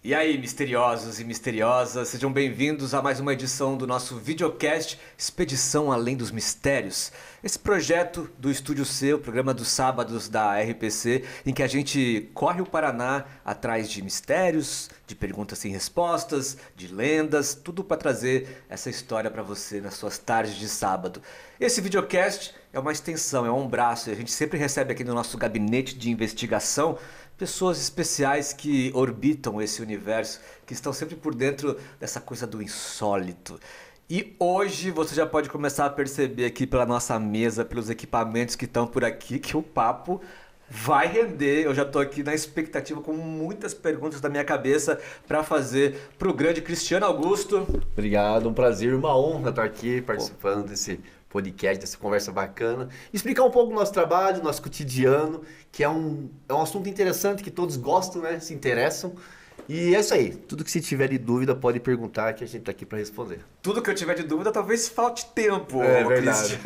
E aí, misteriosos e misteriosas, sejam bem-vindos a mais uma edição do nosso videocast Expedição Além dos Mistérios. Esse projeto do Estúdio C, o programa dos sábados da RPC, em que a gente corre o Paraná atrás de mistérios, de perguntas sem respostas, de lendas, tudo para trazer essa história para você nas suas tardes de sábado. Esse videocast é uma extensão, é um braço, e a gente sempre recebe aqui no nosso gabinete de investigação pessoas especiais que orbitam esse universo, que estão sempre por dentro dessa coisa do insólito. E hoje você já pode começar a perceber aqui pela nossa mesa, pelos equipamentos que estão por aqui, que o papo vai render. Eu já estou aqui na expectativa com muitas perguntas na minha cabeça para fazer para o grande Cristiano Augusto. Obrigado, um prazer, uma honra estar aqui participando desse podcast, dessa conversa bacana. Explicar um pouco do nosso trabalho, do nosso cotidiano, que é um assunto interessante, que todos gostam, né? Se interessam. E é isso aí. Tudo que você tiver de dúvida pode perguntar, que a gente está aqui para responder. Tudo que eu tiver de dúvida, talvez falte tempo. É verdade.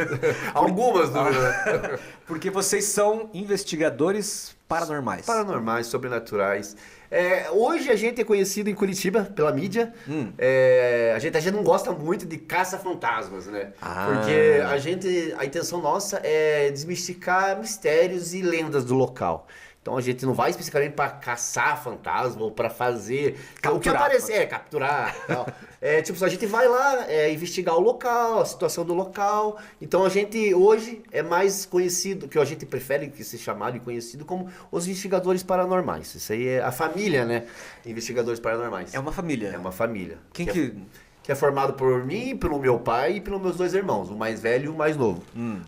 Algumas dúvidas. Porque vocês são investigadores paranormais. Paranormais, sobrenaturais. Hoje a gente é conhecido em Curitiba pela mídia. A gente não gosta muito de caça-fantasmas, né? Porque a intenção nossa é desmistificar mistérios e lendas do local. Então a gente não vai especificamente para caçar fantasma ou para fazer o que aparecer, capturar, tal. A gente vai lá investigar o local, a situação do local. Então a gente hoje é mais conhecido, que a gente prefere que se chamado e conhecido como os investigadores paranormais. Isso aí é a família, né? Investigadores paranormais. É uma família. É uma família. Que é formado por mim, pelo meu pai e pelos meus dois irmãos, o mais velho e o mais novo.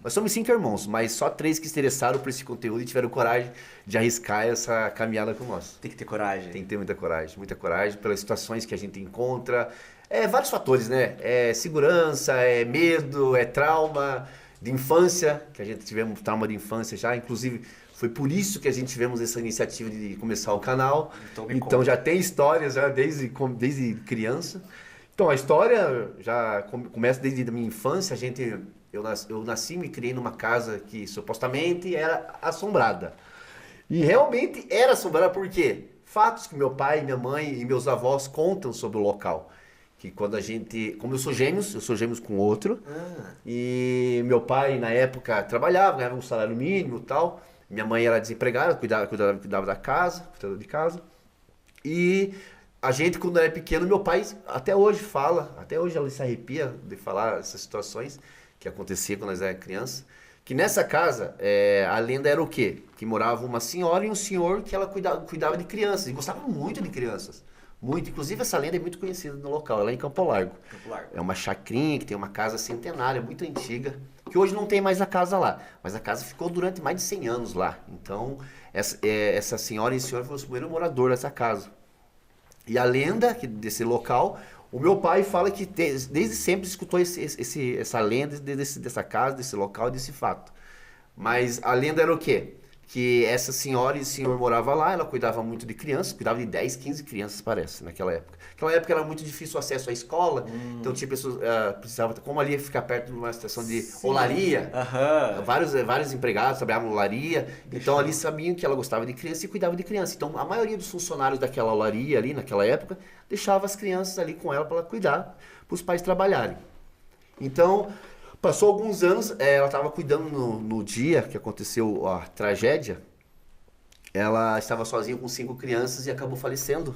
Nós somos 5 irmãos, mas só 3 que se interessaram por esse conteúdo e tiveram coragem de arriscar essa caminhada com nós. Tem que ter coragem. Tem que ter muita coragem pelas situações que a gente encontra. Vários fatores, né? Segurança, medo, trauma de infância, que a gente tivemos trauma de infância já, inclusive foi por isso que a gente tivemos essa iniciativa de começar o canal. Então já tem histórias já desde criança. Então, a história já começa desde a minha infância. Eu nasci e me criei numa casa que supostamente era assombrada. E realmente era assombrada por quê? Fatos que meu pai, minha mãe e meus avós contam sobre o local. Que quando como eu sou gêmeos com outro. E meu pai, na época, trabalhava, ganhava um salário mínimo e tal. Minha mãe era desempregada, cuidava da casa, cuidava de casa. E a gente, quando era pequeno, meu pai até hoje ela se arrepia de falar essas situações que acontecia quando nós éramos crianças, que nessa casa, a lenda era o quê? Que morava uma senhora e um senhor que ela cuidava de crianças, e gostava muito de crianças. Muito. Inclusive, essa lenda é muito conhecida no local, ela é em Campo Largo. É uma chacrinha que tem uma casa centenária, muito antiga, que hoje não tem mais a casa lá, mas a casa ficou durante mais de 100 anos lá. Então, essa senhora e esse senhor foram os primeiros moradores dessa casa. E a lenda desse local, o meu pai fala que desde sempre escutou essa lenda dessa casa, desse local, desse fato. Mas a lenda era o quê? Que essa senhora e o senhor morava lá, ela cuidava muito de crianças, cuidava de 10, 15 crianças, parece, naquela época. Naquela época era muito difícil o acesso à escola, então tinha pessoas, precisavam, como ali ia ficar perto de uma estação de olaria, vários empregados trabalhavam em olaria, então ali sabiam que ela gostava de criança e cuidava de criança. Então a maioria dos funcionários daquela olaria ali, naquela época, deixava as crianças ali com ela para ela cuidar, para os pais trabalharem. Então, passou alguns anos, ela estava cuidando no dia que aconteceu a tragédia. Ela estava sozinha com 5 crianças e acabou falecendo.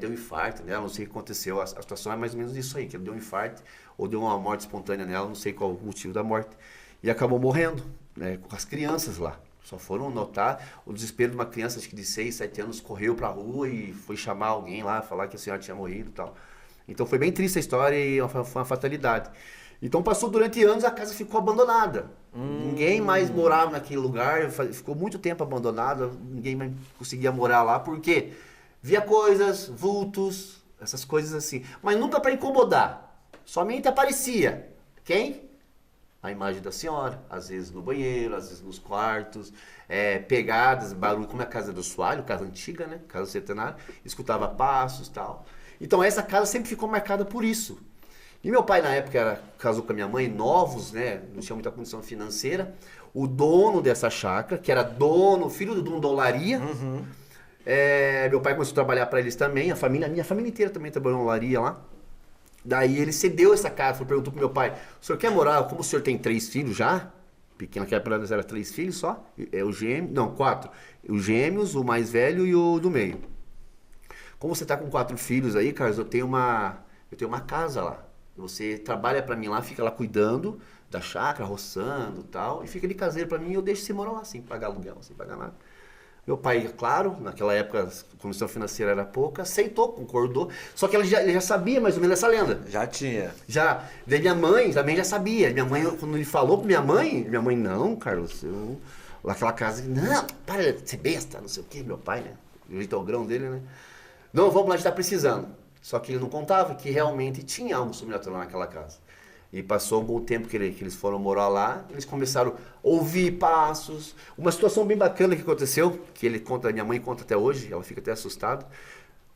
Deu um infarto nela, não sei o que aconteceu. A situação é mais ou menos isso aí, que ela deu um infarto ou deu uma morte espontânea nela, não sei qual o motivo da morte. E acabou morrendo, né, com as crianças lá. Só foram notar o desespero de uma criança, acho que de 6, 7 anos, correu para a rua e foi chamar alguém lá, falar que a senhora tinha morrido e tal. Então foi bem triste a história e foi uma fatalidade. Então passou durante anos, a casa ficou abandonada. Ninguém mais morava naquele lugar, ficou muito tempo abandonada, ninguém mais conseguia morar lá, porque via coisas, vultos, essas coisas assim. Mas nunca para incomodar, somente aparecia. Quem? A imagem da senhora, às vezes no banheiro, às vezes nos quartos, pegadas, barulho, como é a casa do Soalho, casa antiga, né? Casa centenária, escutava passos e tal. Então essa casa sempre ficou marcada por isso. E meu pai, na época, casou com a minha mãe, novos, né? Não tinha muita condição financeira. O dono dessa chácara, que era filho do dono da olaria, Meu pai começou a trabalhar para eles também, minha família inteira também trabalhou na olaria lá. Daí ele cedeu essa casa, perguntou pro meu pai, o senhor quer morar, como o senhor tem 3 filhos já, pequena que era 3 filhos só, não, 4, os gêmeos, o mais velho e o do meio. Como você tá com 4 filhos aí, Carlos, eu tenho uma casa lá, você trabalha para mim lá, fica lá cuidando da chácara, roçando e tal, e fica de caseiro para mim e eu deixo você morar lá, sem pagar aluguel, sem pagar nada. Meu pai, claro, naquela época a condição financeira era pouca, aceitou, concordou. Só que ele já sabia mais ou menos essa lenda. Já tinha. Já. Daí minha mãe também já sabia. Minha mãe, quando ele falou pra minha mãe, não, Carlos, aquela casa, não, para de ser besta, não sei o quê, meu pai, né? O jeito grão dele, né? Não, vamos lá, a gente tá precisando. Só que ele não contava que realmente tinha algo sobrenatural naquela casa. E passou algum tempo que eles foram morar lá, eles começaram a ouvir passos. Uma situação bem bacana que aconteceu, que minha mãe conta até hoje, ela fica até assustada.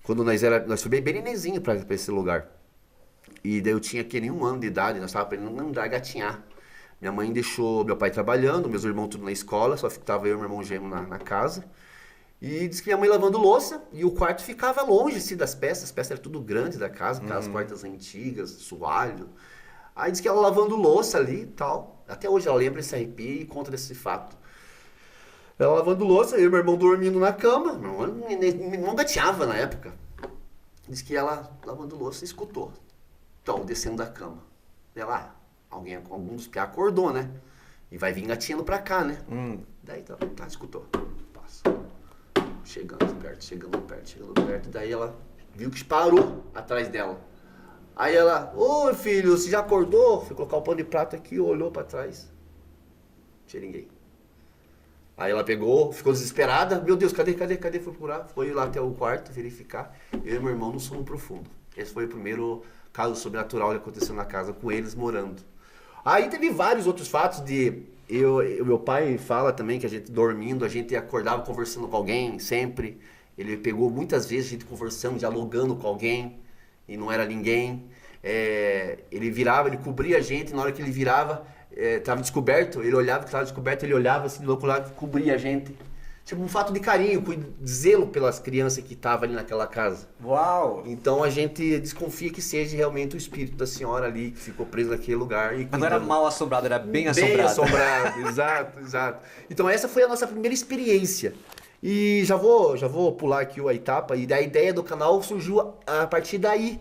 Quando nós fomos bem nenenzinho para esse lugar. E daí eu tinha nem 1 ano de idade, nós estávamos aprendendo a andar, gatinhar. Minha mãe deixou meu pai trabalhando, meus irmãos tudo na escola, só ficava eu e meu irmão gêmeo na casa. E disse que minha mãe lavando louça, e o quarto ficava longe assim, das peças, as peças eram tudo grandes da casa, aquelas portas antigas, soalho. Aí disse que ela lavando louça ali e tal. Até hoje ela lembra esse arrepio e conta desse fato. Ela lavando louça, eu e meu irmão dormindo na cama. Meu irmão gateava na época. Diz que ela lavando louça escutou. Então, descendo da cama. Ela, algum dos piá acordou, né? E vai vir gatinhando pra cá, né? Daí tá, escutou. Passa. Chegando perto. Daí ela viu que parou atrás dela. Aí ela, ô filho, você já acordou? Fui colocar o pano de prato aqui, olhou pra trás. Não tinha ninguém. Aí ela pegou, ficou desesperada. Meu Deus, cadê? Foi procurar. Foi lá até o quarto verificar. Eu e meu irmão no sono profundo. Esse foi o primeiro caso sobrenatural que aconteceu na casa com eles morando. Aí teve vários outros fatos de... Meu pai fala também que a gente dormindo, a gente acordava conversando com alguém, sempre. Ele pegou muitas vezes a gente conversando, dialogando com alguém. E não era ninguém. Ele virava, ele cobria a gente, na hora que ele virava, estava descoberto, ele olhava que estava descoberto, ele olhava assim, do outro lado, cobria a gente. Tipo, um fato de carinho, zelo pelas crianças que estavam ali naquela casa. Uau! Então a gente desconfia que seja realmente o espírito da senhora ali, que ficou preso naquele lugar. Mas não era mal assombrado, era bem assombrado. Bem assombrado, exato. Então essa foi a nossa primeira experiência. E já vou pular aqui a etapa, e a ideia do canal surgiu a partir daí.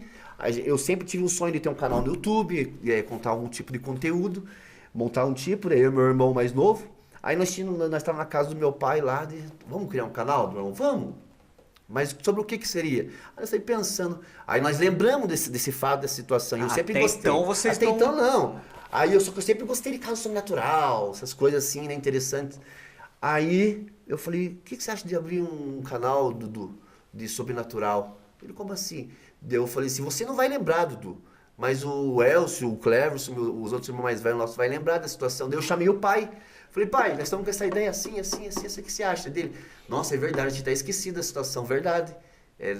Eu sempre tive um sonho de ter um canal no YouTube, contar algum tipo de conteúdo, montar um tipo, eu e meu irmão mais novo. Aí nós estávamos na casa do meu pai lá, vamos criar um canal, meu irmão? Vamos! Mas sobre o que seria? Aí eu saí pensando, aí nós lembramos desse fato, dessa situação, eu sempre gostei. Então vocês Até então não. Aí eu sempre gostei de caso sobrenatural, essas coisas assim, né, interessantes. Aí eu falei, o que você acha de abrir um canal, Dudu, de sobrenatural? Ele, como assim? Eu falei assim, você não vai lembrar, Dudu, mas o Elcio, o Cleverson, os outros irmãos mais velhos nossos vai lembrar da situação. Daí eu chamei o pai. Falei, pai, nós estamos com essa ideia assim, o que você acha dele? Nossa, é verdade, a gente tá esquecido da situação, verdade.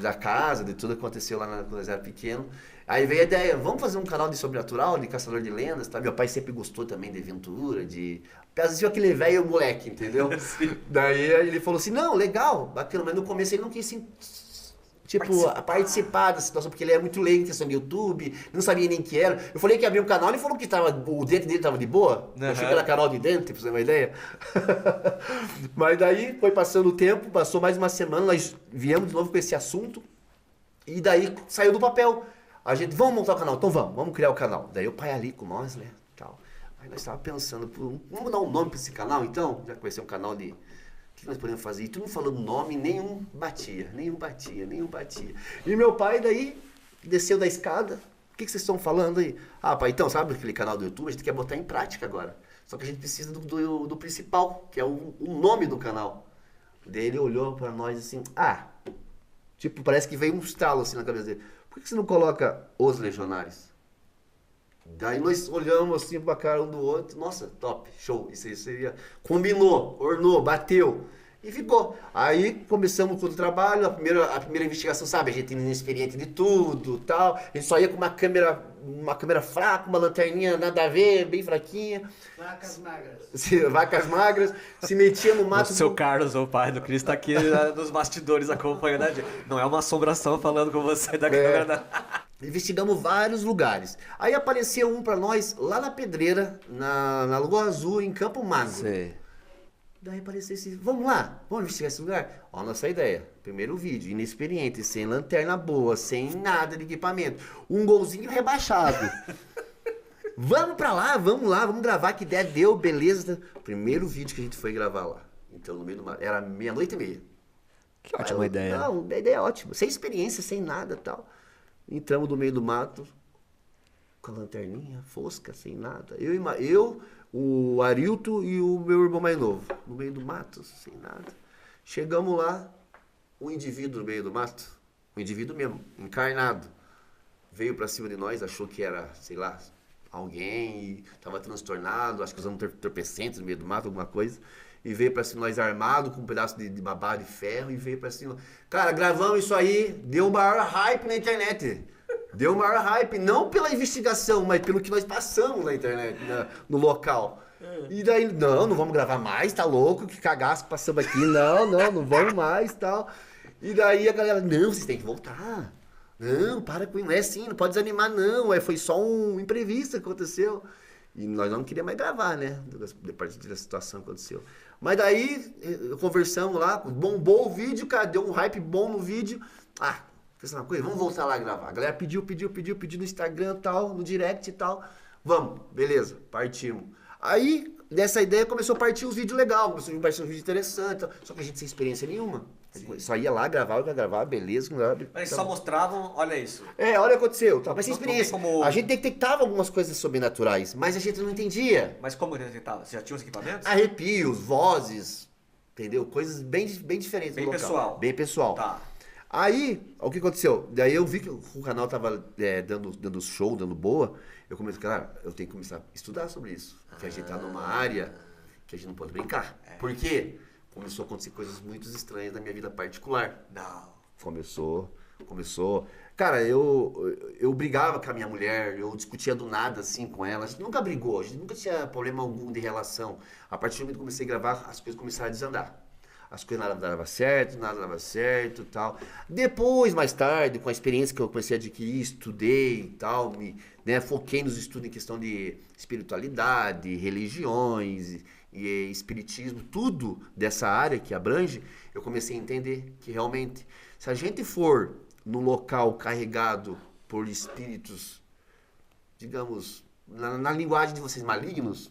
Da casa, de tudo que aconteceu lá quando nós era pequeno. Aí veio a ideia, vamos fazer um canal de sobrenatural, de caçador de lendas, tá? Meu pai sempre gostou também de aventura, assistiu aquele velho moleque, entendeu? Daí ele falou assim, não, legal, bacana, mas no começo ele não quis participar da situação, porque ele era muito leigo em questão de YouTube, não sabia nem que era. Eu falei que ia abrir um canal, ele falou que o dente dele tava de boa, eu achei que era canal de dente, pra você ter uma ideia. Mas daí foi passando o tempo, passou mais uma semana, nós viemos de novo com esse assunto, e daí saiu do papel. A gente, vamos montar o canal, então vamos criar o canal. Daí o pai ali com nós, né, tal. Aí nós estávamos pensando, vamos dar um nome para esse canal então? Já que vai ser um canal de... O que nós podemos fazer? E tudo falando nome, nenhum batia. E meu pai daí desceu da escada. O que vocês estão falando aí? Ah, pai, então, sabe aquele canal do YouTube? A gente quer botar em prática agora. Só que a gente precisa do principal, que é o nome do canal. Daí ele olhou para nós assim, tipo, parece que veio um estalo assim na cabeça dele. Por que você não coloca Os Legionários? Daí nós olhamos assim pra cara um do outro. Nossa, top, show. Isso aí seria... Combinou, ornou, bateu. E ficou. Aí começamos com o trabalho, a primeira investigação, sabe? A gente inexperiente de tudo, tal. A gente só ia com uma câmera fraca, uma lanterninha nada a ver, bem fraquinha. Vacas magras. Vacas magras, se metia no mato. O seu Carlos, o pai do Cris, tá aqui nos bastidores acompanhando a gente. Não é uma assombração falando com você da câmera. Investigamos vários lugares. Aí apareceu um pra nós lá na Pedreira, na Lagoa Azul, em Campo Magro. Sei. Daí apareceu esse, vamos lá, vamos investigar esse lugar? Ó, a nossa ideia. Primeiro vídeo, inexperiente, sem lanterna boa, sem nada de equipamento. Um golzinho rebaixado. Vamos pra lá, vamos gravar, que ideia deu, beleza. Primeiro vídeo que a gente foi gravar lá. Então, no meio do mar, era 00:30. Que ótima ideia. Não, a ideia é ótima. Sem experiência, sem nada e tal. Entramos no meio do mato, com a lanterninha, fosca, sem nada. Eu, o Arilton e o meu irmão mais novo. No meio do mato, sem nada. Chegamos lá, um indivíduo no meio do mato, um indivíduo mesmo, encarnado, veio pra cima de nós, achou que era, sei lá, alguém, e tava transtornado, acho que usando entorpecentes no meio do mato, alguma coisa. E veio pra cima de nós armado, com um pedaço de babá de ferro, e veio pra cima. Cara, gravamos isso aí, deu o maior hype na internet. Deu o maior hype, não pela investigação, mas pelo que nós passamos na internet, no local. E daí, não vamos gravar mais, tá louco? Que cagaço que passamos aqui. Não vamos mais, tal. E daí a galera, não, vocês têm que voltar. Não, para com isso, não é assim, não pode desanimar não. Foi só um imprevisto que aconteceu. E nós não queríamos mais gravar, né? Depois da situação que aconteceu. Mas daí, conversamos lá, bombou o vídeo, cara, deu um hype bom no vídeo. Fez uma coisa, vamos voltar lá a gravar. A galera pediu no Instagram e tal, no direct e tal. Vamos, beleza, partimos. Aí, dessa ideia, começou a partir os vídeos legais, começou a partir uns vídeos interessantes, só que a gente sem experiência nenhuma. Sim. Só ia lá, gravava, beleza. Mas só mostravam, olha isso. Olha o que aconteceu, tá? Mas sem experiência. Como... A gente detectava algumas coisas sobrenaturais, mas a gente não entendia. Mas como detectava? Você já tinha os equipamentos? Arrepios, vozes, entendeu? Coisas bem diferentes bem do local. Pessoal. Bem pessoal. Tá. Aí, o que aconteceu? Daí eu vi que o canal tava dando show, dando boa. Eu comecei, cara, eu tenho que começar a estudar sobre isso. Que a gente tá numa área que a gente não pode brincar. Por quê? Começou a acontecer coisas muito estranhas na minha vida particular. Não. Começou. Cara, eu brigava com a minha mulher, eu discutia do nada assim com ela. A gente nunca brigou, a gente nunca tinha problema algum de relação. A partir do momento que comecei a gravar, as coisas começaram a desandar. As coisas nada dava certo e tal. Depois, mais tarde, com a experiência que eu comecei a adquirir, estudei e tal, foquei nos estudos em questão de espiritualidade, religiões e espiritismo, tudo dessa área que abrange, eu comecei a entender que realmente, se a gente for num local carregado por espíritos, digamos, na linguagem de vocês, malignos,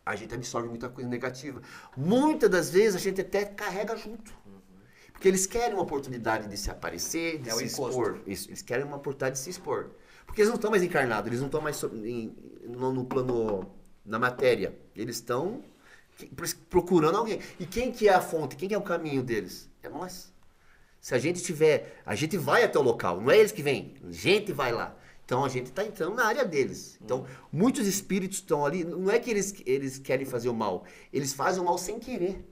a gente absorve muita coisa negativa. Muitas das vezes a gente até carrega junto. Porque eles querem uma oportunidade de se aparecer, de se expor. Isso, eles querem uma oportunidade de se expor. Porque eles não estão mais encarnados, eles não estão mais no plano, na matéria. Eles estão procurando alguém. E quem que é a fonte? Quem que é o caminho deles? É nós. Se a gente tiver, a gente vai até o local, não é eles que vêm, a gente vai lá. Então a gente está entrando na área deles. Então, muitos espíritos estão ali, não é que eles querem fazer o mal, eles fazem o mal sem querer.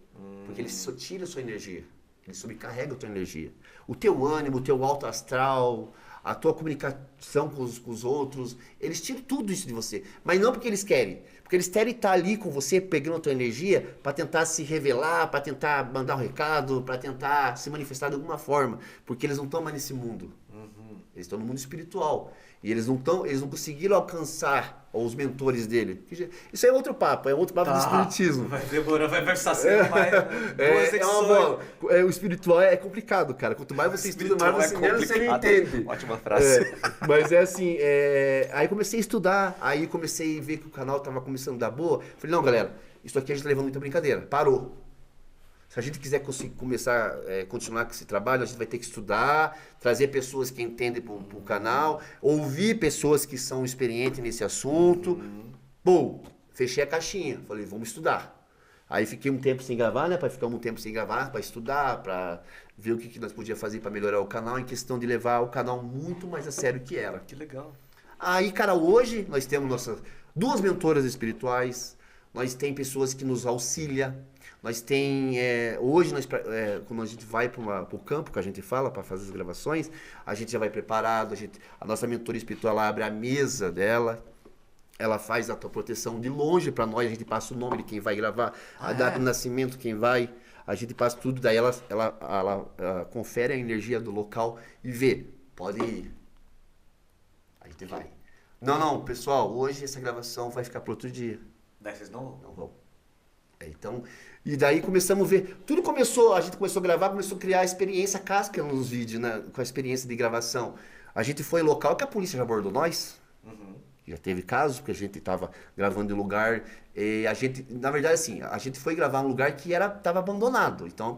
Porque eles só tiram a sua energia, eles sobrecarregam a tua energia. O teu ânimo, o teu alto astral, a tua comunicação com os outros, eles tiram tudo isso de você. Mas não porque eles querem. Porque eles querem estar ali com você, pegando a tua energia, para tentar se revelar, para tentar mandar um recado, para tentar se manifestar de alguma forma. Porque eles não estão mais nesse mundo. Eles estão no mundo espiritual. E eles não conseguiram alcançar os mentores dele. Isso é outro papo do espiritismo. Vai demorar, vai versar sempre mais. O espiritual é complicado, cara. Quanto mais você estuda, mais você entende. Ótima frase. Mas é assim, aí comecei a estudar, aí comecei a ver que o canal estava começando a dar boa. Falei, não, galera, isso aqui a gente tá levando muita brincadeira. Parou. Se a gente quiser começar a continuar com esse trabalho, a gente vai ter que estudar, trazer pessoas que entendem para o canal, ouvir pessoas que são experientes nesse assunto. Pô, fechei a caixinha. Falei, vamos estudar. Aí fiquei um tempo sem gravar, para estudar, para ver o que nós podíamos fazer para melhorar o canal, em questão de levar o canal muito mais a sério que era. Que legal. Aí, cara, hoje nós temos nossas 2 mentoras espirituais, nós tem pessoas que nos auxiliam, nós tem, hoje, quando a gente vai para o campo, que a gente fala, para fazer as gravações, a gente já vai preparado, a nossa mentora espiritual ela abre a mesa dela, ela faz a tua proteção de longe para nós, a gente passa o nome de quem vai gravar, a data de nascimento, quem vai, a gente passa tudo, daí ela confere a energia do local e vê, pode ir. A gente vai. Não, pessoal, hoje essa gravação vai ficar para outro dia. Daí vocês não vão. Então, e daí começamos a ver, tudo começou, a gente começou a gravar, começou a criar a experiência casca nos vídeos, né, com a experiência de gravação. A gente foi em local que a polícia já abordou nós. Já teve casos, porque a gente estava gravando em lugar, e a gente, na verdade assim, a gente foi gravar em um lugar que estava abandonado, então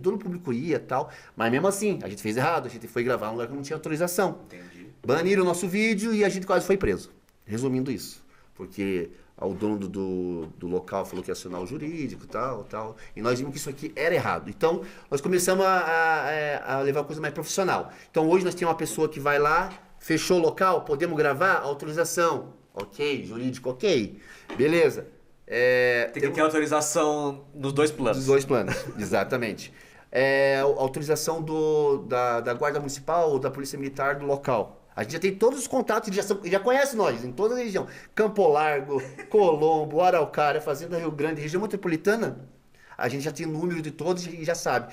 todo o público ia e tal, mas mesmo assim, a gente fez errado, a gente foi gravar em um lugar que não tinha autorização. Entendi. Baniram o nosso vídeo e a gente quase foi preso, resumindo isso, porque o dono do local falou que ia acionar o jurídico e tal, e nós vimos que isso aqui era errado, então nós começamos a levar a coisa mais profissional. Então hoje nós temos uma pessoa que vai lá, fechou o local, podemos gravar? Autorização. Ok, jurídico, ok. Beleza. Tem que ter autorização nos dois planos. Dos dois planos, exatamente. Autorização da Guarda Municipal ou da Polícia Militar do local. A gente já tem todos os contatos, já conhece nós, em toda a região. Campo Largo, Colombo, Araucária, Fazenda Rio Grande, região metropolitana. A gente já tem o número de todos e já sabe.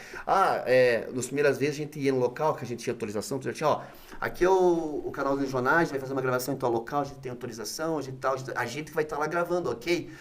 Nas primeiras vezes a gente ia no local, que a gente tinha autorização, já tinha, aqui é o canal do Regionais, vai fazer uma gravação em tal local, a gente tem autorização, a gente vai estar lá gravando, ok?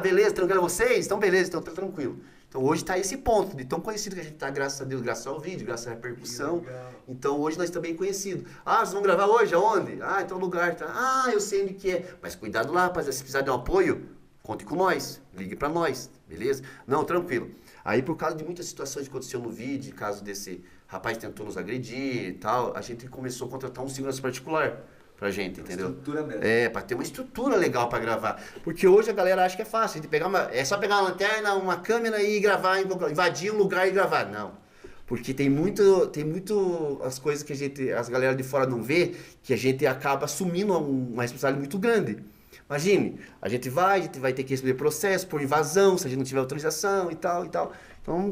Beleza, tranquilo vocês? Então beleza, então tá tranquilo. Então hoje está esse ponto, de tão conhecido que a gente está, graças a Deus, graças ao vídeo, graças à repercussão. Então hoje nós estamos bem conhecidos. Vocês vão gravar hoje? Aonde? Em tal lugar, tá? Eu sei onde que é. Mas cuidado lá, rapaziada, se precisar de um apoio, conte com nós, ligue para nós, beleza? Não, tranquilo. Aí por causa de muitas situações que aconteceu no vídeo, caso desse rapaz tentou nos agredir e tal, a gente começou a contratar um segurança particular pra gente, entendeu? Estrutura mesmo. Pra ter uma estrutura legal pra gravar. Porque hoje a galera acha que é fácil, é só pegar uma lanterna, uma câmera e gravar, invadir um lugar e gravar. Não. Porque tem muito as coisas que as galera de fora não vê, que a gente acaba assumindo uma responsabilidade muito grande. Imagine, a gente vai ter que receber processo por invasão, se a gente não tiver autorização e tal. Então,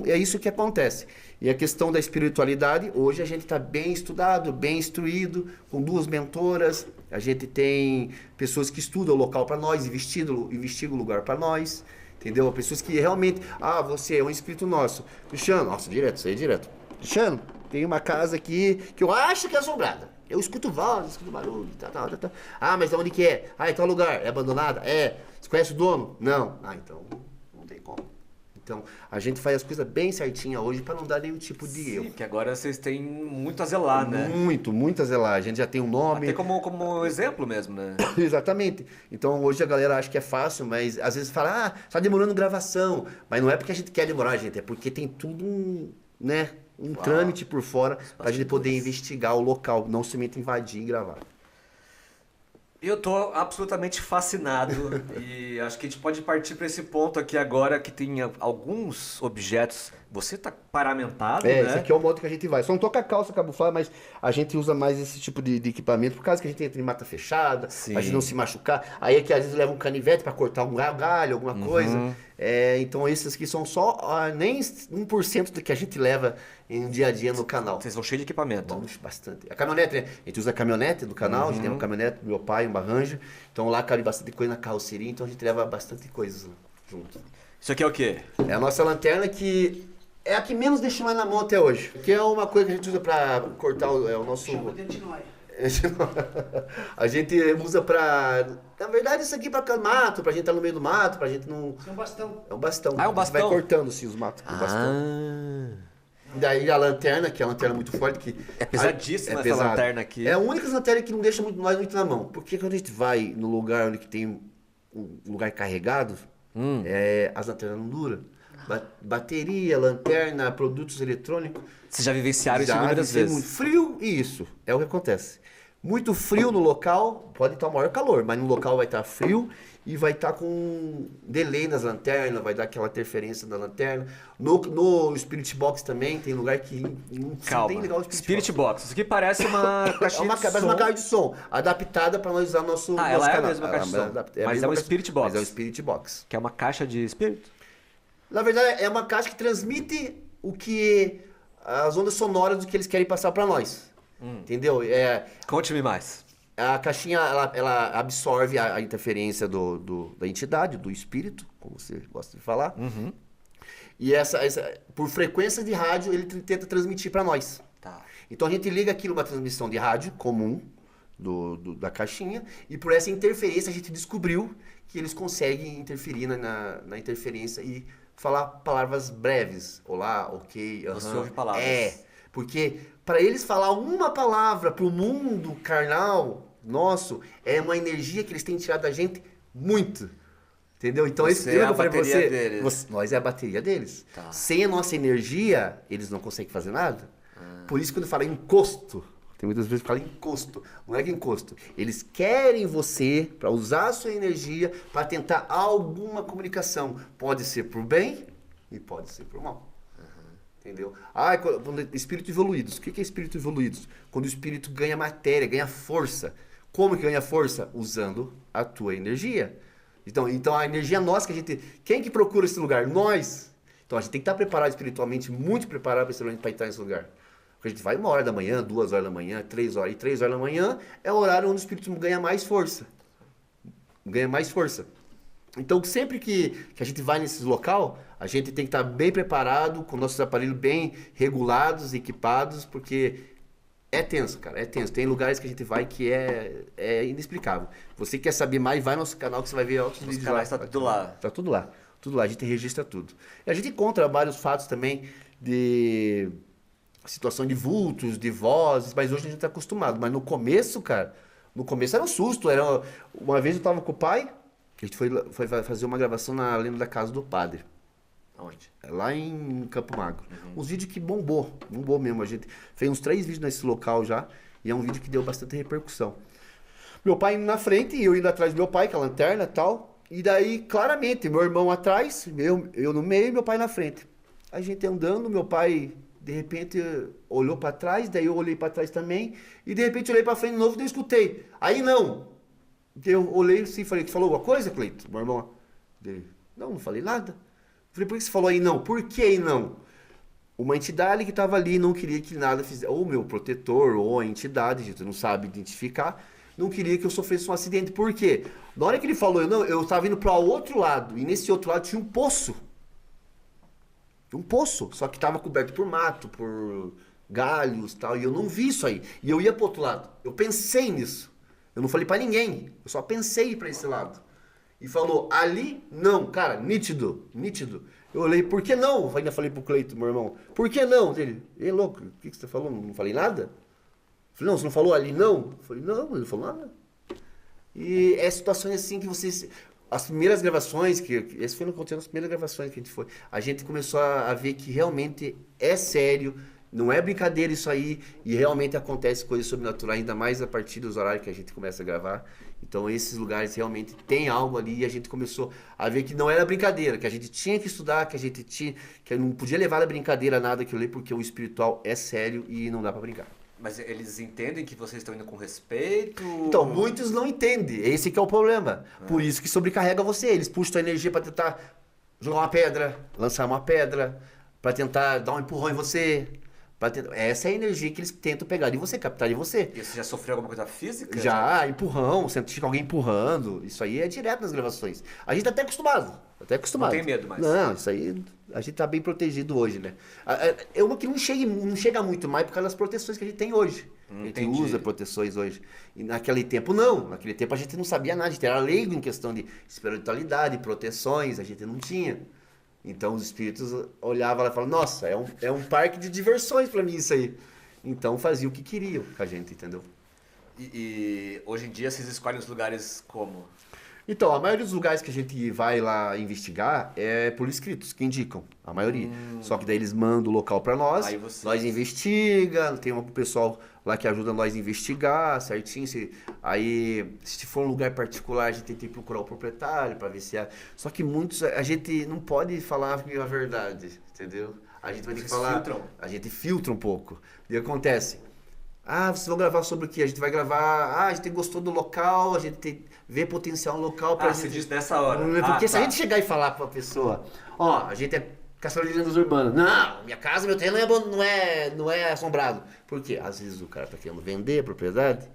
é isso que acontece. E a questão da espiritualidade, hoje a gente está bem estudado, bem instruído, com 2 mentoras, a gente tem pessoas que estudam o local para nós, investigam o lugar para nós, entendeu? Pessoas que realmente, você é um espírito nosso. Cristiano, nossa, isso aí é direto. Cristiano, tem uma casa aqui que eu acho que é assombrada. Eu escuto voz, escuto barulho, tal. Mas onde que é? Em tal lugar. É abandonada? Você conhece o dono? Não. Então não tem como. Então, a gente faz as coisas bem certinha hoje para não dar nenhum tipo de erro. Que agora vocês têm muito a zelar, né? Muito a zelar. A gente já tem um nome. Até como exemplo mesmo, né? Exatamente. Então, hoje a galera acha que é fácil, mas às vezes fala, tá demorando gravação. Mas não é porque a gente quer demorar, gente. É porque tem tudo um trâmite por fora para a gente poder investigar o local, não somente invadir e gravar. Eu tô absolutamente fascinado e acho que a gente pode partir para esse ponto aqui agora que tem alguns objetos. Você tá paramentado, né? Esse aqui é o modo que a gente vai. Só não tô com a calça camuflada, mas a gente usa mais esse tipo de equipamento por causa que a gente entra em mata fechada, Sim. a gente não se machucar. Aí aqui às vezes leva um canivete para cortar um galho, alguma coisa. Então esses aqui são só nem 1% do que a gente leva em dia a dia no canal. Vocês são cheios de equipamento. Vamos bastante. A caminhonete, né? A gente usa a caminhonete do canal, a gente tem uma caminhonete do meu pai, uma Ranger. Então lá cabe bastante coisa na carroceria, então a gente leva bastante coisas junto. Isso aqui é o quê? É a nossa lanterna que é a que menos deixa mais na mão até hoje. Que é uma coisa que a gente usa pra cortar o nosso... Chama de antinóia. A gente usa pra... Na verdade, isso aqui é pra mato, pra gente estar no meio do mato, pra gente não... É um bastão. É um bastão. É um bastão? A gente vai cortando, sim, os matos com o bastão. Daí a lanterna, que é uma lanterna muito forte. Que É pesadíssima essa pesado. lanterna aqui. É a única lanterna que não deixa nós muito na mão. Porque quando a gente vai no lugar onde que tem um lugar carregado, as lanternas não duram. Bateria, lanterna, produtos eletrônicos. Vocês já vivenciaram isso inúmeras vezes. Muito frio, e isso é o que acontece. muito frio no local, pode estar o maior calor, mas no local vai estar frio e vai estar com delay nas lanternas, vai dar aquela interferência na lanterna. No Spirit Box também, tem lugar que não tem legal o Spirit Box. Isso aqui parece uma caixinha de som. Uma caixa de som, adaptada para nós usar nosso ela nosso é canal. a mesma caixa de som, mas é um Spirit Box. Mas é um Spirit Box. Que é uma caixa de espírito? Na verdade, é uma caixa que transmite o que as ondas sonoras do que eles querem passar para nós. Entendeu? Conte-me mais. A caixinha, ela absorve a interferência da entidade, do espírito, como você gosta de falar. E por frequência de rádio, ele tenta transmitir para nós. Tá. Então a gente liga aquilo uma transmissão de rádio comum da caixinha, e por essa interferência a gente descobriu que eles conseguem interferir na interferência e falar palavras breves. Olá, ok, Você ouve palavras. Porque para eles falar uma palavra pro mundo carnal nosso, é uma energia que eles têm tirado da gente muito. Entendeu? Então Você é a bateria deles. Nós é a bateria deles. Tá. Sem a nossa energia, eles não conseguem fazer nada. Por isso quando fala encosto, tem muitas vezes que fala encosto. Não é que encosto. Eles querem você para usar a sua energia para tentar alguma comunicação. Pode ser por bem e pode ser por mal. Entendeu? Espírito evoluídos. O que é espírito evoluídos? Quando o espírito ganha matéria, ganha força. Como que ganha força? Usando a tua energia. Então a energia nossa que a gente... Quem que procura esse lugar? Nós. Então a gente tem que estar preparado espiritualmente, muito preparado para entrar nesse lugar. Porque a gente vai 1h da manhã, 2h da manhã, 3 horas. E 3 horas da manhã é o horário onde o espírito ganha mais força. Ganha mais força. Então sempre que a gente vai nesse local, a gente tem que estar bem preparado, com nossos aparelhos bem regulados, equipados, porque é tenso, cara, é tenso. Tem lugares que a gente vai que é inexplicável. Você quer saber mais, vai no nosso canal que você vai ver outros vídeos lá. Tá tudo lá. Tá tudo lá. Tudo lá, a gente registra tudo. E a gente encontra vários fatos também de situação de vultos, de vozes, mas hoje a gente tá acostumado. Mas no começo, cara, era um susto. Uma vez eu tava com o pai, que a gente foi fazer uma gravação na Lenda da Casa do Padre. Onde? Lá em Campo Magro. Uns vídeos que bombou mesmo. A gente fez uns 3 vídeos nesse local já, e é um vídeo que deu bastante repercussão. Meu pai indo na frente e eu indo atrás do meu pai, com a lanterna e tal. E daí, claramente, meu irmão atrás, eu no meio e meu pai na frente. A gente andando, meu pai, de repente, olhou pra trás, daí eu olhei pra trás também, e de repente eu olhei pra frente de novo e eu escutei. Aí não! Eu olhei assim e falei, tu falou alguma coisa, Cleito? Meu irmão, não falei nada. Falei, por que você falou aí não? Por que aí não? Uma entidade que estava ali não queria que nada fizesse, ou o meu protetor, ou a entidade, a gente não sabe identificar, não queria que eu sofresse um acidente. Por quê? Na hora que ele falou, eu estava indo para o outro lado, e nesse outro lado tinha um poço. Um poço, só que estava coberto por mato, por galhos e tal, e eu não vi isso aí. E eu ia para o outro lado. Eu pensei nisso. Eu não falei para ninguém, eu só pensei para esse lado. E falou, ali, não, cara, nítido. Eu olhei, por que não? Eu ainda falei pro Cleito, meu irmão, por que não? Ele louco, o que você falou? Não falei nada? Eu falei, não, você não falou ali não? Eu falei, não, ele não falou nada. E é situações assim que vocês... As primeiras gravações, esse foi no conteúdo das primeiras gravações que a gente foi, a gente começou a ver que realmente é sério, não é brincadeira isso aí, e realmente acontece coisas sobrenaturais, ainda mais a partir dos horários que a gente começa a gravar. Então esses lugares realmente tem algo ali, e a gente começou a ver que não era brincadeira, que a gente tinha que estudar, que eu não podia levar a brincadeira nada que eu li, porque o espiritual é sério e não dá pra brincar. Mas eles entendem que vocês estão indo com respeito? Então, muitos não entendem, esse que é o problema. Por isso que sobrecarrega você, eles puxam a energia pra tentar jogar uma pedra, lançar uma pedra, pra tentar dar um empurrão em você. Essa é a energia que eles tentam pegar de você, captar de você. E você já sofreu alguma coisa física? Já, empurrão, sentir alguém empurrando. Isso aí é direto nas gravações. A gente tá até acostumado. Não tem medo mais. Não, isso aí a gente tá bem protegido hoje, né? É uma que não chega muito mais por causa das proteções que a gente tem hoje. A gente usa proteções hoje. E naquele tempo não. Naquele tempo a gente não sabia nada. A gente era leigo em questão de espiritualidade, proteções. A gente não tinha. Então os espíritos olhavam lá e falavam, nossa, é um parque de diversões pra mim isso aí. Então fazia o que queriam com a gente, entendeu? E hoje em dia vocês escolhem os lugares como? Então, a maioria dos lugares que a gente vai lá investigar é por inscritos que indicam, a maioria. Só que daí eles mandam o local para nós, Aí você- nós investiga, tem um pessoal lá que ajuda nós a investigar certinho. Aí, se for um lugar particular, a gente tem que procurar o proprietário para ver se há. Só que muitos, a gente não pode falar a verdade, entendeu? A gente vai ter que Vocês falar, filtram? a gente filtra um pouco. O que acontece? Ah, vocês vão gravar sobre o quê? A gente vai gravar. Ah, a gente gostou do local, a gente vê potencial no local pra gente. Você diz nessa hora. Porque se a tá. gente chegar e falar pra pessoa, ó, a gente é caçador de lendas urbanas. Não, minha casa, meu terreno não é assombrado. Por quê? Às vezes o cara tá querendo vender a propriedade.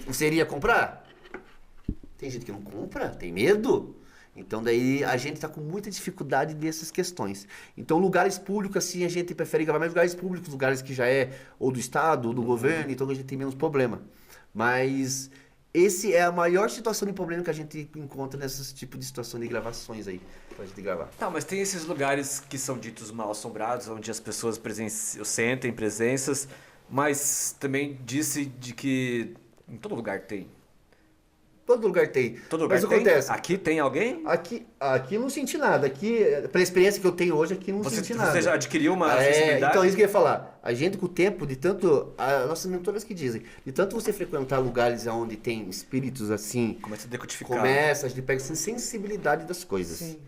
Você iria comprar? Tem gente que não compra, tem medo. Então daí a gente tá com muita dificuldade dessas questões. Então lugares públicos assim a gente prefere gravar mais lugares públicos, lugares que já é ou do estado ou do governo, então a gente tem menos problema. Mas esse é a maior situação de problema que a gente encontra nesse tipo de situação de gravações aí, pra gente gravar. Tá, mas tem esses lugares que são ditos mal assombrados, onde as pessoas sentem presenças, mas também disse de que em todo lugar tem. Todo lugar tem. Todo lugar Mas tem? acontece. Aqui tem alguém? Aqui eu não senti nada. Aqui, pela experiência que eu tenho hoje, aqui eu não senti nada. Você já adquiriu uma sensibilidade? Então, isso que eu ia falar. A gente, com o tempo, de tanto... Nossas mentoras que dizem, de tanto você frequentar lugares onde tem espíritos assim... Começa a decodificar. Começa, a gente pega assim, sensibilidade das coisas. Sim.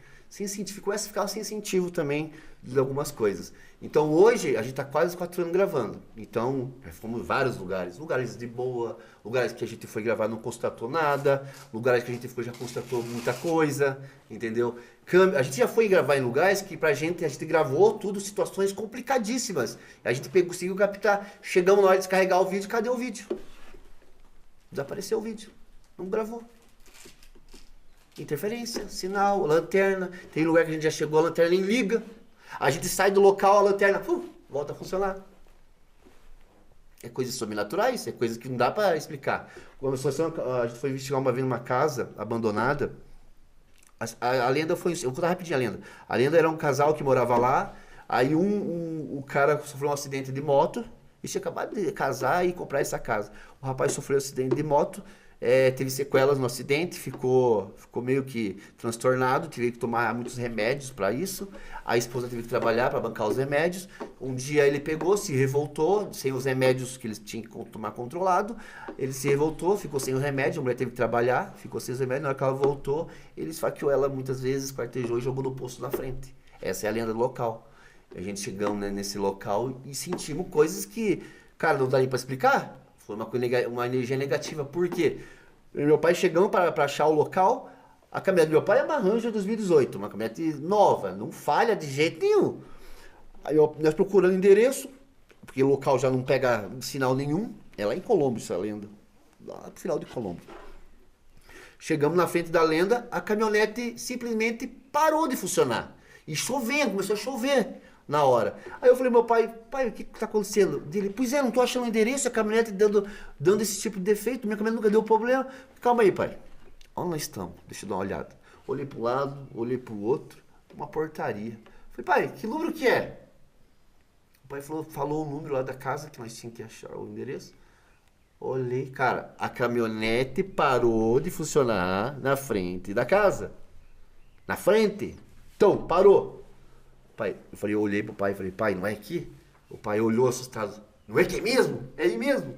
Começa a ficar sensitivo também de algumas coisas. Então hoje a gente está quase 4 anos gravando. Então fomos em vários lugares. Lugares de boa, lugares que a gente foi gravar não constatou nada, lugares que a gente foi já constatou muita coisa, entendeu? A gente já foi gravar em lugares que a gente gravou tudo, situações complicadíssimas. A gente conseguiu captar. Chegamos na hora de descarregar o vídeo, cadê o vídeo? Desapareceu o vídeo. Não gravou. Interferência, sinal, lanterna. Tem lugar que a gente já chegou, a lanterna nem liga. A gente sai do local, a lanterna volta a funcionar. É coisas sobrenaturais, é coisas que não dá pra explicar. Quando a gente foi investigar uma vez numa casa abandonada, a lenda foi... Eu vou contar rapidinho a lenda. A lenda era um casal que morava lá, aí o cara sofreu um acidente de moto, e tinha acabado de casar e comprar essa casa. O rapaz sofreu um acidente de moto, teve sequelas no acidente, ficou meio que transtornado, teve que tomar muitos remédios para isso. A esposa teve que trabalhar para bancar os remédios. Um dia ele pegou, se revoltou, sem os remédios que eles tinham que tomar controlado. Ele se revoltou, ficou sem os remédios, a mulher teve que trabalhar, ficou sem os remédios. Na hora que ela voltou, ele esfaqueou ela muitas vezes, quartejou e jogou no poço na frente. Essa é a lenda do local. A gente chegamos, né, nesse local e sentimos coisas que, cara, não dá nem para explicar. Foi uma energia negativa. Por quê? Meu pai chegando para achar o local, a caminhonete do meu pai é uma Ranger 2018, uma caminhonete nova, não falha de jeito nenhum. Aí nós procurando endereço, porque o local já não pega sinal nenhum, é lá em Colombo essa lenda, lá pro final de Colombo. Chegamos na frente da lenda, a caminhonete simplesmente parou de funcionar. E chovendo, começou a chover na hora. Aí eu falei, meu pai, o que tá acontecendo? Dele, pois é, não tô achando o endereço, a caminhonete dando esse tipo de defeito, minha caminhonete nunca deu problema. Calma aí, pai. Onde nós estamos? Deixa eu dar uma olhada. Olhei pro lado, olhei pro outro, uma portaria. Falei, pai, que número que é? O pai falou o número lá da casa, que nós tínhamos que achar o endereço. Olhei, cara, a caminhonete parou de funcionar na frente da casa. Na frente. Então, parou. Pai, eu olhei pro pai e falei, pai, não é aqui? O pai olhou assustado. Não é aqui mesmo? É aí mesmo.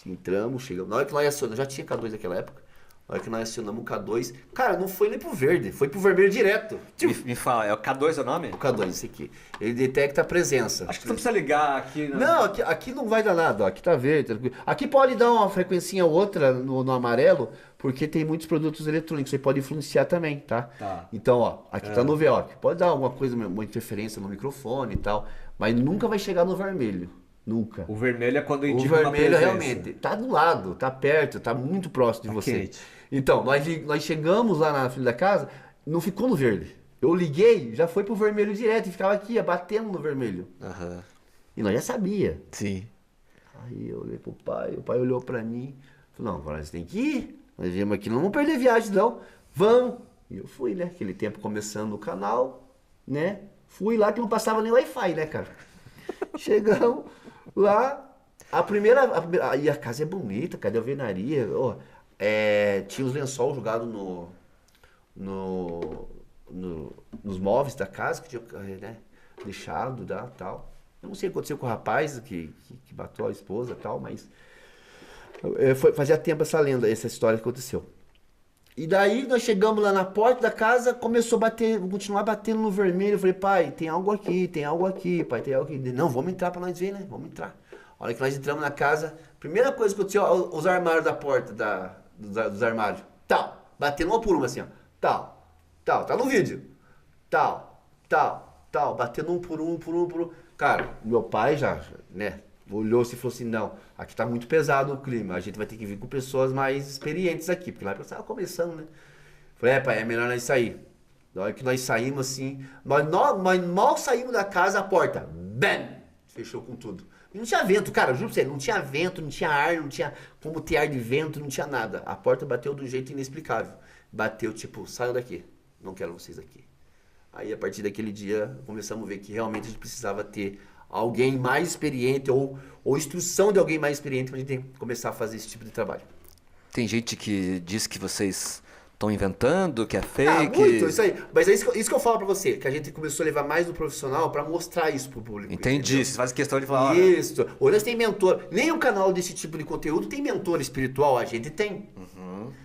Entramos, chegamos. Na hora que nós acionamos, já tinha K2 naquela época. Na hora que nós acionamos o K2, cara, não foi nem pro verde, foi pro vermelho direto. Me fala, é o K2 o nome? O K2, esse aqui. Ele detecta a presença. Acho que você não precisa ligar aqui. Né? Não, aqui não vai dar nada, ó. Aqui tá verde, tranquilo. Aqui pode dar uma frequencinha ou outra no amarelo, porque tem muitos produtos eletrônicos, você pode influenciar também, tá? Tá. Então, ó, aqui tá no VO, aqui pode dar alguma coisa, uma interferência no microfone e tal, mas nunca vai chegar no vermelho. Nunca. O vermelho é quando O indica uma vermelho presença. realmente tá do lado, tá perto, tá muito próximo de você. quente. Então, nós chegamos lá na frente da casa, não ficou no verde. Eu liguei, já foi pro vermelho direto e ficava aqui, batendo no vermelho. Aham. E nós já sabia. Sim. Aí eu olhei pro pai, o pai olhou pra mim, falou, não, agora nós tem que ir. Nós viemos aqui, não vamos perder viagem não, vamos. E eu fui, né, aquele tempo começando o canal, né, fui lá que não passava nem Wi-Fi, né, cara. Chegamos lá, a primeira, e a casa é bonita, cadê a alvenaria? Ó, tinha os lençol jogados nos móveis da casa, que tinha, né, deixado, tal. Eu não sei o que aconteceu com o rapaz que matou a esposa e tal, mas fazia tempo essa história que aconteceu. E daí nós chegamos lá na porta da casa, começou a continuar batendo no vermelho. Eu falei, pai, tem algo aqui, pai, tem algo aqui. Ele, não, vamos entrar pra nós ver, né? Vamos entrar. A hora que nós entramos na casa, primeira coisa que aconteceu, os armários da porta, dos armários. Tal, batendo uma por uma assim, ó. Tal, tá no vídeo. Tal, batendo um por um. Cara, meu pai já, né, olhou-se e falou assim, não, aqui tá muito pesado o clima, a gente vai ter que vir com pessoas mais experientes aqui, porque lá eu estava começando, né? Falei, pai, é melhor nós sair. Na hora que nós saímos assim, nós mal saímos da casa, a porta, bam, fechou com tudo. E não tinha vento, cara, juro pra você, não tinha vento, não tinha ar, não tinha como ter ar de vento, não tinha nada. A porta bateu de um jeito inexplicável. Bateu tipo, saiam daqui, não quero vocês aqui. Aí a partir daquele dia começamos a ver que realmente a gente precisava ter alguém mais experiente ou instrução de alguém mais experiente para a gente começar a fazer esse tipo de trabalho. Tem gente que diz que vocês estão inventando, que é fake. Muito, isso aí. Mas é isso que eu falo para você, que a gente começou a levar mais do profissional para mostrar isso pro público. Entendi, você faz questão de falar. Isso. Hoje nós tem mentor. Nenhum canal desse tipo de conteúdo tem mentor espiritual, a gente tem.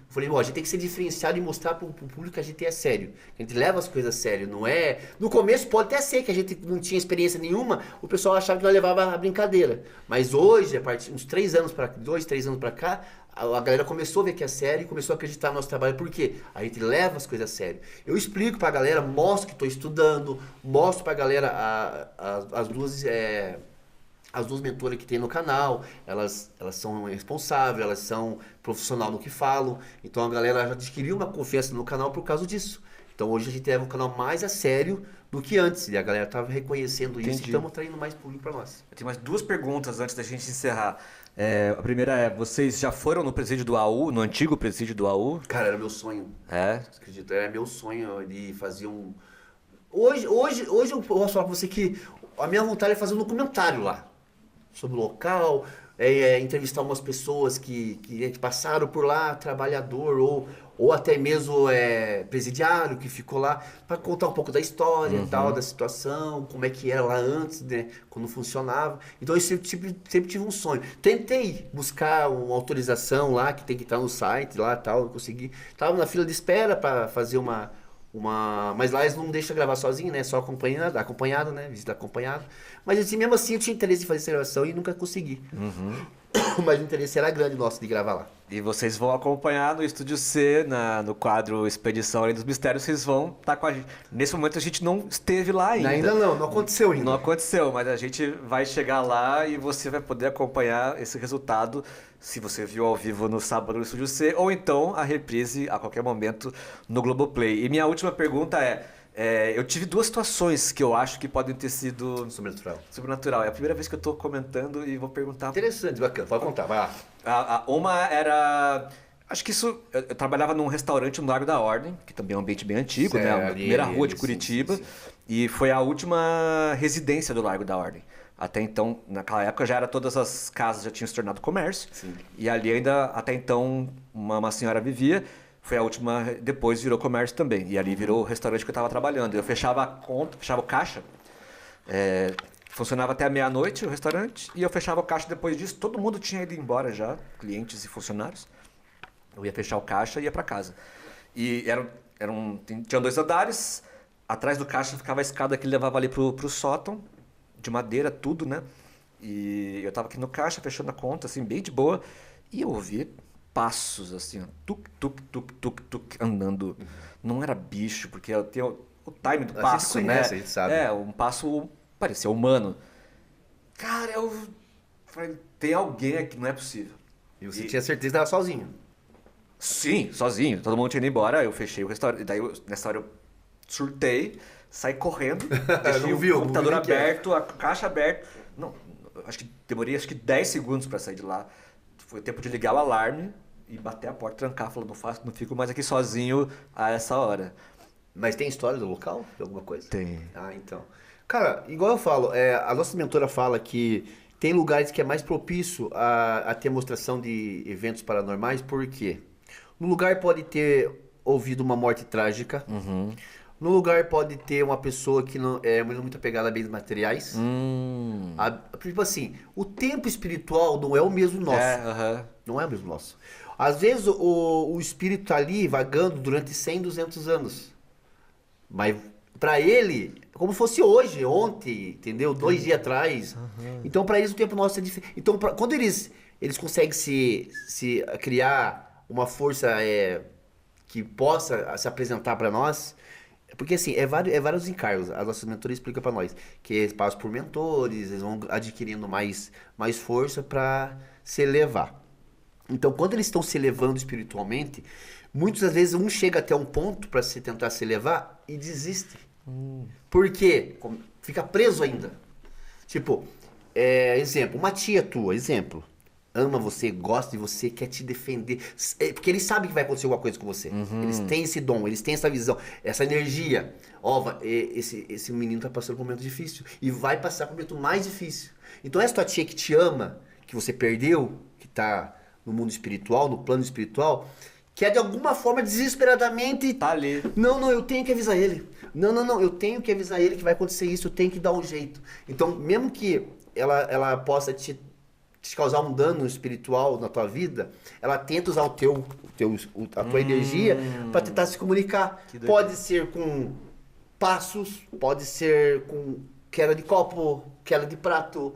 Falei, a gente tem que ser diferenciado e mostrar pro público que a gente é sério. A gente leva as coisas a sério, não é... No começo pode até ser que a gente não tinha experiência nenhuma, o pessoal achava que nós levava a brincadeira. Mas hoje, a partir de uns 3 anos pra cá, a galera começou a ver que é sério e começou a acreditar no nosso trabalho. Por quê? A gente leva as coisas a sério. Eu explico pra galera, mostro que estou estudando, mostro pra galera as duas mentoras que tem no canal, elas são responsáveis, elas são profissional no que falam. Então a galera já adquiriu uma confiança no canal por causa disso. Então hoje a gente leva o canal mais a sério do que antes. E a galera estava reconhecendo isso e estamos traindo mais público para nós. Eu tenho mais 2 perguntas antes da gente encerrar. A primeira é, vocês já foram no presídio do AU, no antigo presídio do AU? Cara, era meu sonho. É? Você acredita? Era meu sonho de fazer um... Hoje eu posso falar para você que a minha vontade é fazer um documentário lá. Sobre o local, entrevistar umas pessoas que passaram por lá, trabalhador ou até mesmo presidiário que ficou lá, para contar um pouco da história e tal, da situação, como é que era lá antes, né, quando funcionava. Então eu sempre tive um sonho. Tentei buscar uma autorização lá, que tem que estar no site lá e tal, eu consegui. Estava na fila de espera para fazer mas lá eles não deixam gravar sozinho, né? Só acompanhado, né? Visita acompanhado. Mas assim, mesmo assim eu tinha interesse em fazer essa gravação e nunca consegui. Mas o interesse era grande nosso de gravar lá. E vocês vão acompanhar no Estúdio C, no quadro Expedição Além dos Mistérios, vocês vão estar com a gente. Nesse momento a gente não esteve lá ainda. Ainda não aconteceu ainda. Não aconteceu, mas a gente vai chegar lá e você vai poder acompanhar esse resultado se você viu ao vivo no sábado no Estúdio C, ou então a reprise a qualquer momento no Globoplay. E minha última pergunta eu tive 2 situações que eu acho que podem ter sido... Sobrenatural. É a primeira vez que eu estou comentando e vou perguntar... Interessante, bacana. Pode contar, vai lá. Uma era... Acho que isso... Eu trabalhava num restaurante no Largo da Ordem, que também é um ambiente bem antigo, né? A primeira rua de Curitiba. Sim. E foi a última residência do Largo da Ordem. Até então, naquela época, todas as casas já tinham se tornado comércio. Sim. E ali ainda, até então, uma senhora vivia. Foi a última, depois virou comércio também. E ali virou o restaurante que eu estava trabalhando. Eu fechava a conta, fechava o caixa. Funcionava até a meia-noite o restaurante. E eu fechava o caixa depois disso. Todo mundo tinha ido embora já, clientes e funcionários. Eu ia fechar o caixa e ia para casa. E tinham 2 andares. Atrás do caixa ficava a escada que levava ali pro sótão. De madeira, tudo, né? E eu tava aqui no caixa, fechando a conta, assim, bem de boa. E eu ouvi passos, assim, ó, tuk, tuk, tuk, tuk, tuk, andando. Não era bicho, porque eu tenho o time do passo, né? A gente sabe. Um passo parecia humano. Cara, eu falei, tem alguém aqui, não é possível. E você tinha certeza que estava sozinho? Sim, sozinho. Todo mundo tinha ido embora, eu fechei o restaurante. Daí, nessa hora, eu surtei, saí correndo, deixei o computador aberto, a caixa aberta. Não, demorei 10 segundos para sair de lá. Foi o tempo de ligar o alarme e bater a porta, trancar, falando, não fico mais aqui sozinho a essa hora. Mas tem história do local? De alguma coisa? Tem. Ah, então. Cara, igual eu falo, a nossa mentora fala que tem lugares que é mais propício a ter demonstração de eventos paranormais, por quê? No lugar pode ter ouvido uma morte trágica. No lugar pode ter uma pessoa que não é muito apegada a bens materiais. Tipo assim, o tempo espiritual não é o mesmo nosso. Não é o mesmo nosso. Às vezes o espírito tá ali vagando durante 100, 200 anos. Mas pra ele, como se fosse hoje, ontem, entendeu? 2 dias atrás. Então pra eles o tempo nosso é diferente. Então quando eles conseguem se criar uma força que possa se apresentar pra nós, porque assim, é vários encargos. As nossas mentorias explicam pra nós que eles passam por mentores, eles vão adquirindo mais força pra se elevar. Então, quando eles estão se elevando espiritualmente, muitas das vezes um chega até um ponto para se tentar se elevar e desiste. Por quê? Fica preso ainda. Tipo, exemplo, uma tia tua, exemplo, ama você, gosta de você, quer te defender, porque eles sabem que vai acontecer alguma coisa com você. Eles têm esse dom, eles têm essa visão, essa energia. Esse menino tá passando por um momento difícil e vai passar por um momento mais difícil. Então, essa tua tia que te ama, que você perdeu, que tá no mundo espiritual, no plano espiritual, quer de alguma forma desesperadamente... Tá ali. Não, eu tenho que avisar ele. Não, eu tenho que avisar ele que vai acontecer isso, eu tenho que dar um jeito. Então, mesmo que ela possa te causar um dano espiritual na tua vida, ela tenta usar a tua energia para tentar se comunicar. Pode ser com passos, pode ser com queda de copo, queda de prato,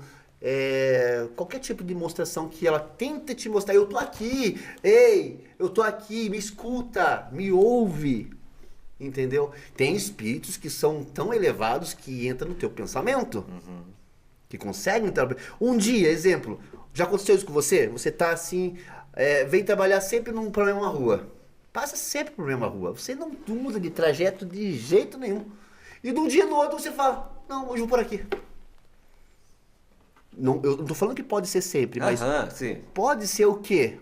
qualquer tipo de demonstração que ela tenta te mostrar, eu tô aqui, eu tô aqui, me escuta, me ouve, entendeu? Tem espíritos que são tão elevados que entram no teu pensamento, que conseguem entrar. Um dia, exemplo, já aconteceu isso com você? Você tá assim, vem trabalhar sempre num problema na rua, passa sempre problema na rua, você não muda de trajeto de jeito nenhum, e de um dia no outro você fala, não, hoje eu vou por aqui. Não, eu não tô falando que pode ser sempre, mas sim. Pode ser o quê?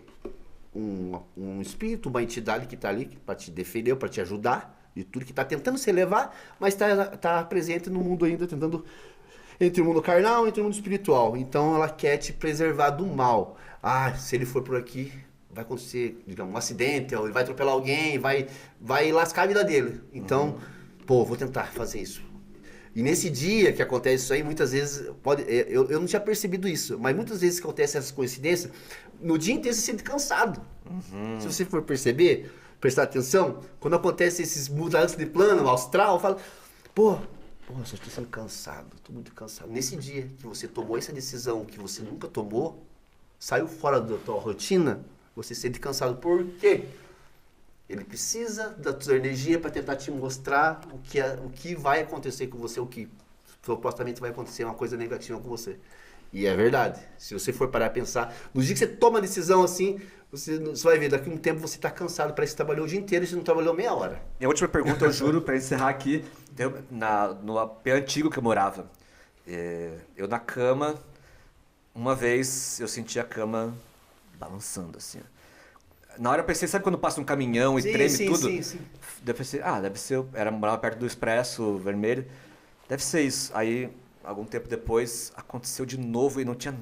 Um espírito, uma entidade que tá ali para te defender, para te ajudar de tudo, que tá tentando se elevar, mas tá presente no mundo ainda, tentando entre o mundo carnal e entre o mundo espiritual. Então ela quer te preservar do mal. Se ele for por aqui, vai acontecer, digamos, um acidente, ou ele vai atropelar alguém, vai lascar a vida dele. Então, vou tentar fazer isso. E nesse dia que acontece isso aí, muitas vezes, eu não tinha percebido isso, mas muitas vezes que acontecem essas coincidências, no dia inteiro você se sente cansado. Se você for perceber, prestar atenção, quando acontece esses mudanças de plano, astral, fala, eu só estou sendo cansado, estou muito cansado. Nesse dia que você tomou essa decisão que você nunca tomou, saiu fora da tua rotina, você se sente cansado. Por quê? Ele precisa da tua energia para tentar te mostrar o que vai acontecer com você, o que supostamente vai acontecer, uma coisa negativa com você. E é verdade. Se você for parar a pensar, no dia que você toma a decisão assim, você vai ver, daqui a um tempo você está cansado, parece que você trabalhou o dia inteiro e você não trabalhou meia hora. E a última pergunta, eu juro, para encerrar aqui, no AP antigo que eu morava, eu na cama, uma vez eu senti a cama balançando assim, na hora eu pensei, sabe quando passa um caminhão e treme tudo? Sim. Deve ser, morava perto do Expresso Vermelho, deve ser isso. Aí, algum tempo depois, aconteceu de novo e não tinha...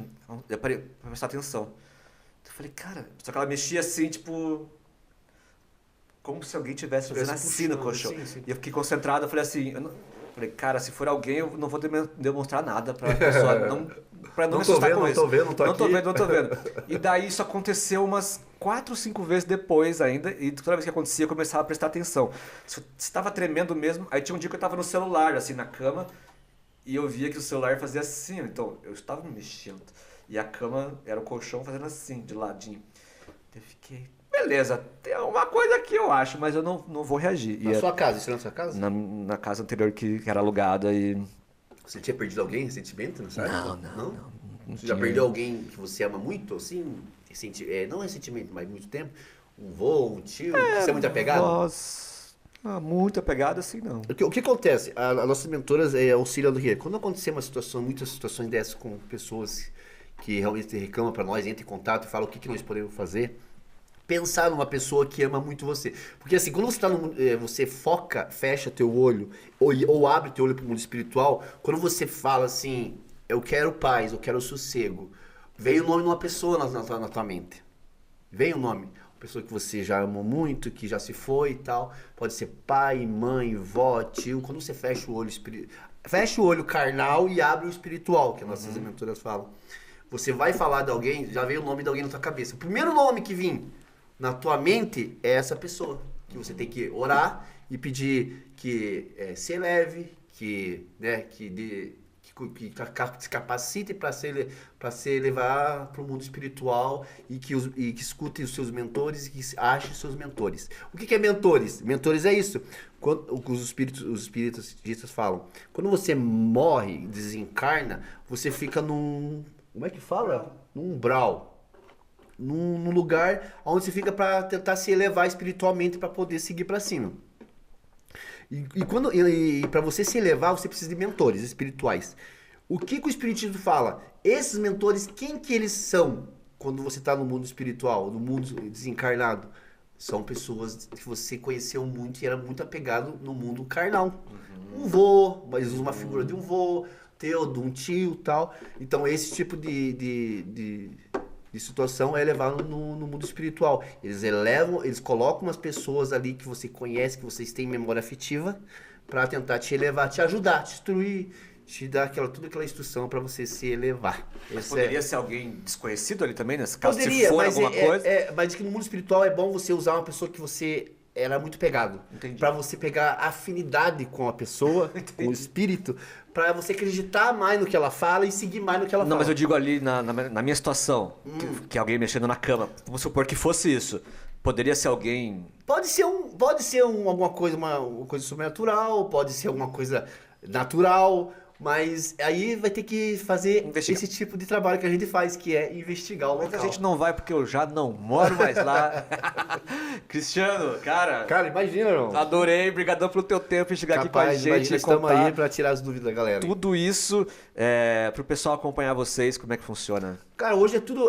Eu parei pra prestar atenção. Eu falei, cara, só que ela mexia assim, tipo... Como se alguém tivesse fazendo assim no colchão. Sim. E eu fiquei concentrado, eu falei assim... Falei, cara, se for alguém, eu não vou demonstrar nada pra pessoa pra não me assustar com isso. Não tô vendo. E daí isso aconteceu umas 4 ou 5 vezes depois ainda, e toda vez que acontecia eu começava a prestar atenção. Se estava tremendo mesmo, aí tinha um dia que eu estava no celular, assim, na cama, e eu via que o celular fazia assim, então eu estava me mexendo. E a cama era o colchão fazendo assim, de ladinho. Eu fiquei... Beleza, tem uma coisa que eu acho, mas eu não vou reagir. Na sua casa? Isso era na sua casa? Na casa anterior que era alugada e... Você tinha perdido alguém recentemente? Não. Você já perdeu alguém que você ama muito, assim? Não recentemente, mas muito tempo? Um vô, um tio? Você é muito apegado? Nossa, muito apegado assim não. O que acontece? As nossas mentoras auxiliam do quê? Quando acontecer muitas situações dessas com pessoas que realmente reclamam para nós, entram em contato e falam o que nós podemos fazer... Pensar numa pessoa que ama muito você. Porque assim, quando você foca, fecha teu olho, ou abre teu olho para o mundo espiritual, quando você fala assim, eu quero paz, eu quero sossego, vem o nome de uma pessoa na tua mente. Vem o nome. pessoa que você já amou muito, que já se foi e tal. Pode ser pai, mãe, vó, tio. Quando você fecha o olho fecha o olho carnal e abre o espiritual, que as nossas mentoras falam. Você vai falar de alguém, já veio o nome de alguém na tua cabeça. O primeiro nome que vir na tua mente é essa pessoa. Que você tem que orar e pedir que se eleve, que se capacite para se elevar para o mundo espiritual e que escute os seus mentores e que ache os seus mentores. O que é mentores? Mentores é isso. Os espiritistas falam. Quando você morre, desencarna, você fica num... Como é que fala? Num umbral. Num lugar onde você fica para tentar se elevar espiritualmente para poder seguir para cima. E para você se elevar, você precisa de mentores espirituais. O que o espiritismo fala? Esses mentores, quem que eles são quando você está no mundo espiritual, no mundo desencarnado? São pessoas que você conheceu muito e era muito apegado no mundo carnal. Um vô, mas usa uma figura de um vô, teu, de um tio e tal. Então esse tipo de situação é levado no mundo espiritual. Eles colocam umas pessoas ali que você conhece, que vocês têm memória afetiva, para tentar te elevar, te ajudar, te instruir, te dar toda aquela instrução para você se elevar. Mas poderia ser alguém desconhecido ali também, nesse caso, poderia, se for mas alguma coisa? Mas que no mundo espiritual é bom você usar uma pessoa que você era muito pegado. Para você pegar afinidade com a pessoa, com o espírito, para você acreditar mais no que ela fala e seguir mais no que ela fala. Não, mas eu digo ali na minha situação, que alguém mexendo na cama, vamos supor que fosse isso. Poderia ser alguém... Pode ser alguma coisa, uma coisa sobrenatural, pode ser alguma coisa natural, mas aí vai ter que fazer esse tipo de trabalho que a gente faz, que é investigar o local. Mas a gente não vai porque eu já não moro mais lá. Cristiano, cara... Cara, imagina, irmão. Adorei, brigadão pelo teu tempo em chegar aqui com a gente. Imagina, estamos aí para tirar as dúvidas da galera. Tudo isso pro pessoal acompanhar vocês, como é que funciona? Cara, hoje é tudo...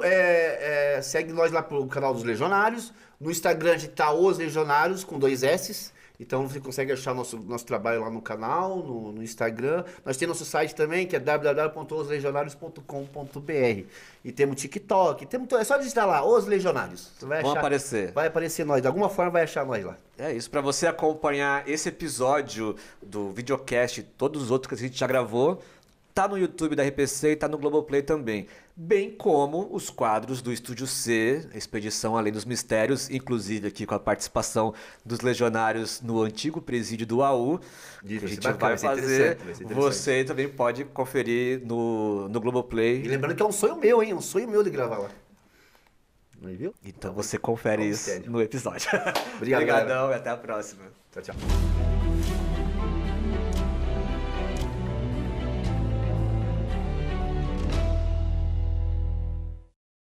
segue nós lá pro canal dos Legionários. No Instagram a gente tá Os Legionários, com 2 S's. Então você consegue achar nosso trabalho lá no canal, no Instagram. Nós temos nosso site também, que é www.oslegionários.com.br. E temos TikTok, é só digitar lá, Os Legionários. Você vai achar, aparecer. Vai aparecer nós, de alguma forma vai achar nós lá. É isso, para você acompanhar esse episódio do videocast e todos os outros que a gente já gravou, tá no YouTube da RPC e tá no Globoplay também. Bem como os quadros do Estúdio C, Expedição Além dos Mistérios, inclusive aqui com a participação dos legionários no antigo presídio do AU. Que a gente vai fazer. Você também pode conferir no Globoplay. E lembrando que é um sonho meu, hein? Um sonho meu de gravar lá. Não viu? Então você confere isso no episódio. Obrigado, obrigadão e até a próxima. Tchau, tchau.